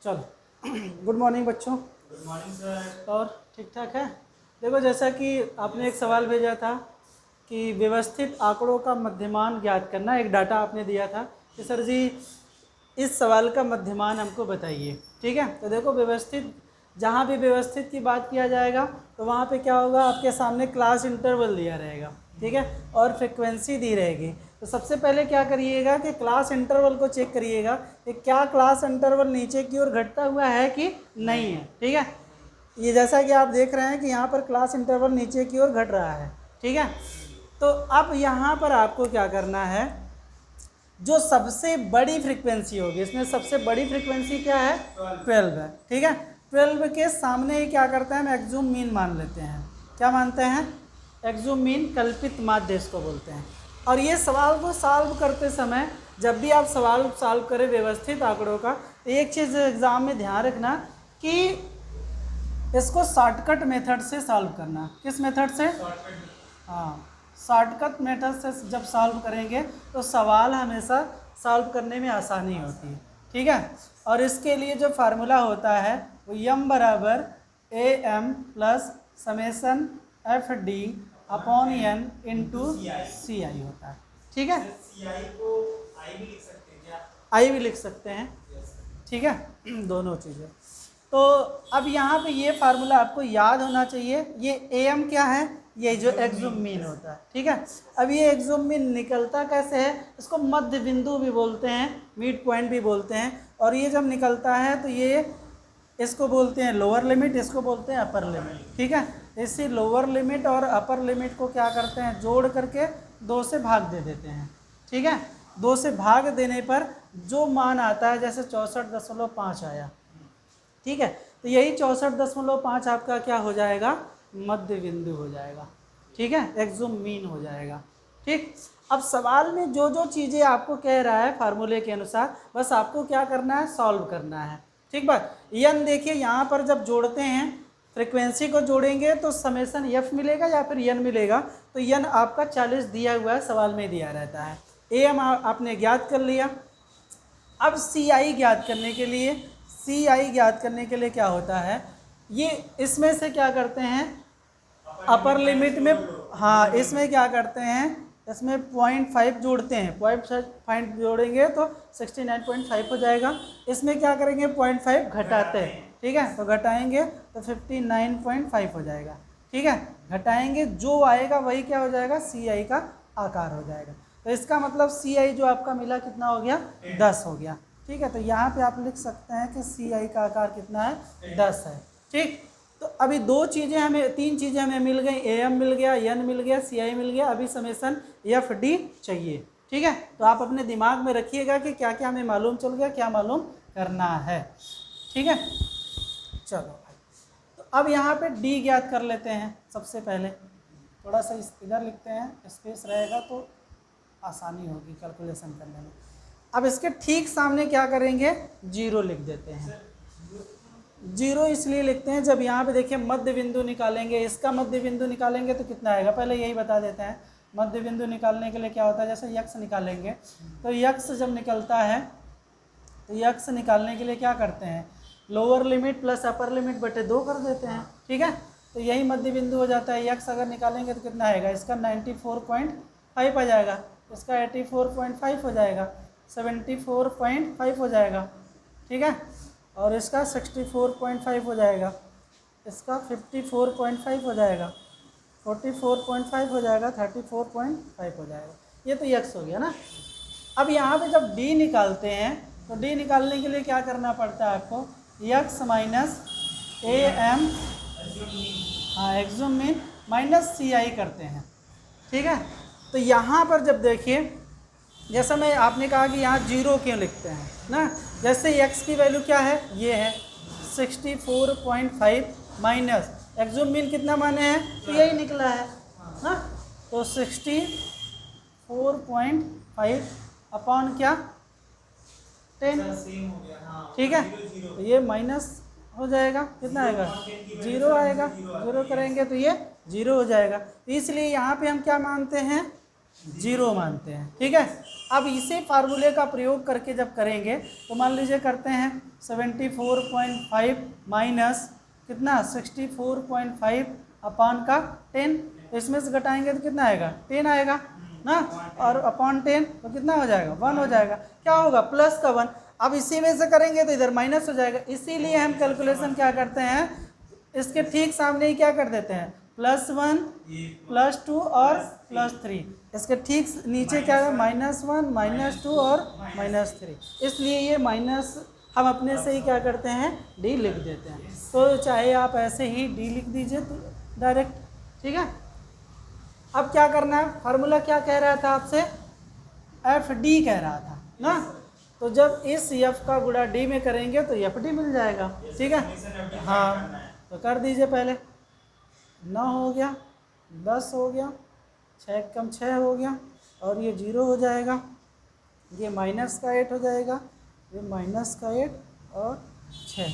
चलो good morning बच्चों। Good morning sir. और ठीक ठाक है। देखो, जैसा कि आपने एक सवाल भेजा था कि व्यवस्थित आंकड़ों का मध्यमान ज्ञात करना, एक डाटा आपने दिया था कि सर जी इस सवाल का मध्यमान हमको बताइए। ठीक है, तो देखो व्यवस्थित, जहाँ भी व्यवस्थित की बात किया जाएगा तो वहाँ पे क्या होगा, आपके सामने क्लास इंटरवल दिया रहेगा। ठीक है, और फ्रिक्वेंसी दी रहेगी। तो सबसे पहले क्या करिएगा कि क्लास इंटरवल को चेक करिएगा कि क्या क्लास इंटरवल नीचे की ओर घटता हुआ है कि नहीं है। ठीक है, ये जैसा कि आप देख रहे हैं कि यहाँ पर क्लास इंटरवल नीचे की ओर घट रहा है। ठीक है, तो अब यहाँ पर आपको क्या करना है, जो सबसे बड़ी फ्रीक्वेंसी होगी, इसमें सबसे बड़ी फ्रीक्वेंसी क्या है, 12 है। ठीक है, 12 के सामने ही क्या करते हैं, हम एक्जूम मीन मान लेते हैं। क्या मानते हैं, एक्जूम मीन, कल्पित माध्य इसको बोलते हैं। और ये सवाल को सॉल्व करते समय, जब भी आप सवाल सॉल्व करें व्यवस्थित आंकड़ों का, तो एक चीज़ एग्ज़ाम में ध्यान रखना कि इसको शॉर्टकट मेथड से सॉल्व करना। किस मेथड से? हाँ, शॉर्टकट मेथड से जब सॉल्व करेंगे तो सवाल हमेशा सॉल्व करने में आसानी होती है। ठीक है, और इसके लिए जो फार्मूला होता है वो यम बराबर A M plus summation F D upon N into C I होता है। ठीक है, सी आई को आई भी लिख सकते हैं क्या? आई भी लिख सकते हैं। ठीक है, दोनों चीज़ें। तो अब यहाँ पे ये फार्मूला आपको याद होना चाहिए। ये ए एम क्या है, ये जो एक्जूम मीन होता है। ठीक है, अब ये एक्जूम मीन निकलता कैसे है, इसको मध्य बिंदु भी बोलते हैं, मिड पॉइंट भी बोलते हैं। और ये जब निकलता है तो ये, इसको बोलते हैं लोअर लिमिट, इसको बोलते हैं अपर लिमिट। ठीक है, इसी लोअर लिमिट और अपर लिमिट को क्या करते हैं, जोड़ करके 2 से भाग दे देते हैं। ठीक है, 2 से भाग देने पर जो मान आता है, जैसे 64.5 आया। ठीक है, तो यही 64.5 आपका क्या हो जाएगा, मध्य बिंदु हो जाएगा। ठीक है, एक्जूम मीन हो जाएगा। ठीक, अब सवाल में जो जो चीज़ें आपको कह रहा है फार्मूले के अनुसार, बस आपको क्या करना है, सॉल्व करना है। ठीक बात। यन देखिए, यहाँ पर जब जोड़ते हैं, फ्रिक्वेंसी को जोड़ेंगे तो समेसन एफ मिलेगा या फिर यन मिलेगा। तो यन आपका 40 दिया हुआ है, सवाल में दिया रहता है। ए एम आपने ज्ञात कर लिया। अब सी आई ज्ञात करने के लिए, सी आई ज्ञात करने के लिए क्या होता है, ये इसमें से क्या करते हैं, अपर लिमिट में, हाँ इसमें क्या करते हैं, इसमें 0.5 जोड़ते हैं। 0.5 जोड़ेंगे तो 69.5 हो जाएगा। इसमें क्या करेंगे, 0.5 घटाते हैं। ठीक है, तो घटाएंगे तो 59.5 हो जाएगा। ठीक है, घटाएंगे, जो आएगा वही क्या हो जाएगा, सी आई का आकार हो जाएगा। तो इसका मतलब सी आई जो आपका मिला कितना हो गया, 10 हो गया। ठीक है, तो यहाँ पे आप लिख सकते हैं कि सी आई का आकार कितना है, 10 है। ठीक, तो अभी 2 चीज़ें हमें, 3 चीज़ें हमें मिल गई, ए एम मिल गया, एन मिल गया, सी आई मिल गया। अभी समेसन एफ डी चाहिए। ठीक है, तो आप अपने दिमाग में रखिएगा कि क्या क्या हमें मालूम चल गया, क्या मालूम करना है। ठीक है, चलो भाई, तो अब यहाँ पे डी ज्ञात कर लेते हैं। सबसे पहले थोड़ा सा इधर लिखते हैं, स्पेस रहेगा तो आसानी होगी कैलकुलेशन करने में। अब इसके ठीक सामने क्या करेंगे, 0 लिख देते हैं। 0 इसलिए लिखते हैं, जब यहाँ पे देखिए मध्य बिंदु निकालेंगे, इसका मध्य बिंदु निकालेंगे तो कितना आएगा, पहले यही बता देते हैं। मध्य बिंदु निकालने के लिए क्या होता है, जैसे यक्स निकालेंगे तो यक्स जब निकलता है तो यक्स निकालने के लिए क्या करते हैं, lower limit plus upper limit बटे 2 कर देते हैं। ठीक है, तो यही मध्य बिंदु हो जाता है। यक्स अगर निकालेंगे तो कितना आएगा, इसका 94.5 आ जाएगा, इसका 84.5 हो जाएगा, 74.5 हो जाएगा। ठीक है, और इसका 64.5 हो जाएगा, इसका 54.5 हो जाएगा, 44.5 हो जाएगा, 34.5 हो जाएगा। ये तो यक्स हो गया ना। अब यहाँ पे जब डी निकालते हैं तो डी निकालने के लिए क्या करना पड़ता है आपको, यक्स माइनस ए एम, हाँ एक्जूम मीन, माइनस सी आई करते हैं। ठीक है, तो यहाँ पर जब देखिए, जैसा मैं आपने कहा कि यहाँ 0 क्यों लिखते हैं ना, जैसे x की वैल्यू क्या है, ये है 64.5 माइनस एक्जूम मीन कितना माने हैं, तो यही निकला है ना, तो 64.5 अपॉन क्या, 10। ठीक है, तो ये माइनस हो जाएगा, कितना आएगा, 0 आएगा। 0 करेंगे तो ये 0 हो जाएगा। तो इसलिए यहाँ पे हम क्या मानते हैं, जीरो मानते हैं। ठीक है, अब इसी फार्मूले का प्रयोग करके जब करेंगे तो मान लीजिए करते हैं 74.5 माइनस कितना 64.5 अपान का 10, तो इसमें से घटाएंगे तो कितना आएगा 10 आएगा ना, और अपॉन 10 तो कितना हो जाएगा 1 हो जाएगा। क्या होगा प्लस का 1। अब इसी में से करेंगे तो इधर माइनस हो जाएगा, इसीलिए हम कैलकुलेशन क्या करते हैं, इसके ठीक सामने ही क्या कर देते हैं +1 +2 और +3, इसके ठीक नीचे क्या है -1 -2 और -3, इसलिए ये माइनस हम अपने से ही क्या करते हैं डी लिख देते हैं। तो चाहे आप ऐसे ही डी लिख दीजिए तो डायरेक्ट। ठीक है, अब क्या करना है, फार्मूला क्या कह रहा था आपसे, एफ डी कह रहा था ना, तो जब इस एफ का गुणा डी में करेंगे तो एफ डी मिल जाएगा। ठीक है, हाँ तो कर दीजिए पहले, 9 हो गया, 10 हो गया, 6 कम 6 हो गया, और ये 0 हो जाएगा, ये माइनस का 8 हो जाएगा, ये माइनस का 8 और 6।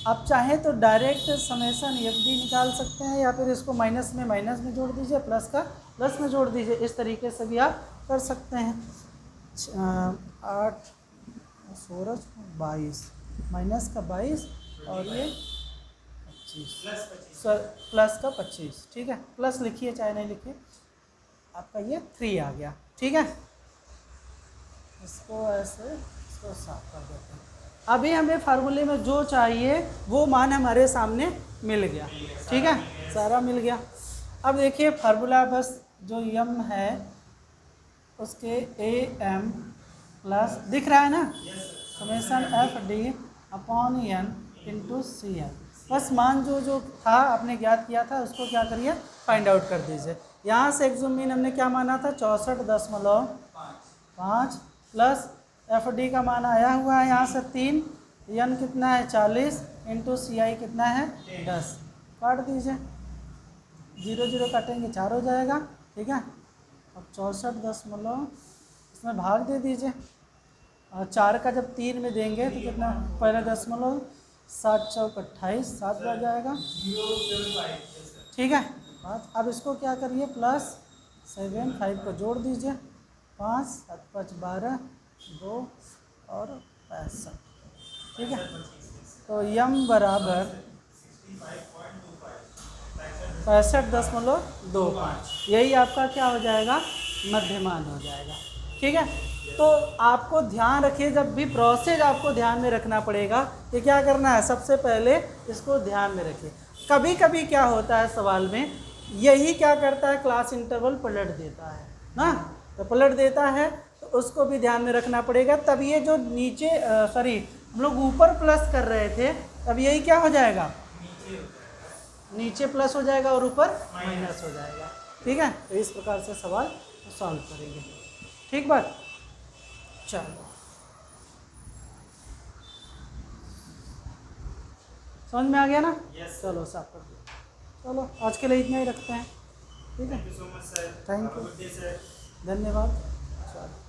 आप चाहें तो डायरेक्ट समेसन एफ डी निकाल सकते हैं, या फिर इसको माइनस में जोड़ दीजिए, प्लस का प्लस में जोड़ दीजिए, इस तरीके से भी आप कर सकते हैं। 8 16 22 माइनस का 22 और ये 25 प्लस का 25। ठीक है, प्लस लिखिए चाहे नहीं लिखिए, आपका ये 3 आ गया। ठीक है, इसको ऐसे इसको साफ कर देते हैं। अभी हमें फार्मूले में जो चाहिए वो मान हमारे सामने मिल गया। ठीक है, सारा मिल गया। अब देखिए फार्मूला बस जो यम है उसके ए एम प्लस दिख रहा है ना, summation F D upon N into C N, बस मान जो था आपने ज्ञात किया था उसको क्या करिए फाइंड आउट कर दीजिए। यहाँ से एक्सुम मीन हमने क्या माना था 64.5 प्लस एफ डी का मान आया हुआ है यहाँ से 3, एन कितना है 40 इंटू सी आई कितना है 10, काट दीजिए, 0 0 काटेंगे 4 हो जाएगा। ठीक है, अब 64 इसमें भाग दे दीजिए, और 4 का जब 3 में देंगे तो कितना पहले 7 चौक 28 7 बढ़ जाएगा। ठीक है, अब इसको क्या करिए +7 5 को जोड़ दीजिए, 5 7 5 12 2 और 65। ठीक है, तो यम बराबर 65.25, यही आपका क्या हो जाएगा मध्यमान हो जाएगा। ठीक है, तो आपको ध्यान रखिए जब भी प्रोसेस आपको ध्यान में रखना पड़ेगा कि क्या करना है, सबसे पहले इसको ध्यान में रखिए। कभी कभी क्या होता है सवाल में, यही क्या करता है क्लास इंटरवल पलट देता है ना, तो पलट देता है तो उसको भी ध्यान में रखना पड़ेगा। तब ये जो नीचे हम लोग ऊपर प्लस कर रहे थे, तब यही क्या हो जाएगा नीचे प्लस हो जाएगा और ऊपर माइनस हो जाएगा। ठीक है, तो इस प्रकार से सवाल सॉल्व करेंगे। ठीक बात, चलो समझ में आ गया ना? चलो साफ कर दो। चलो आज के लिए इतना ही रखते हैं। ठीक है, Thank you so much, sir. Thank Have a you, good day, sir. धन्यवाद। चलो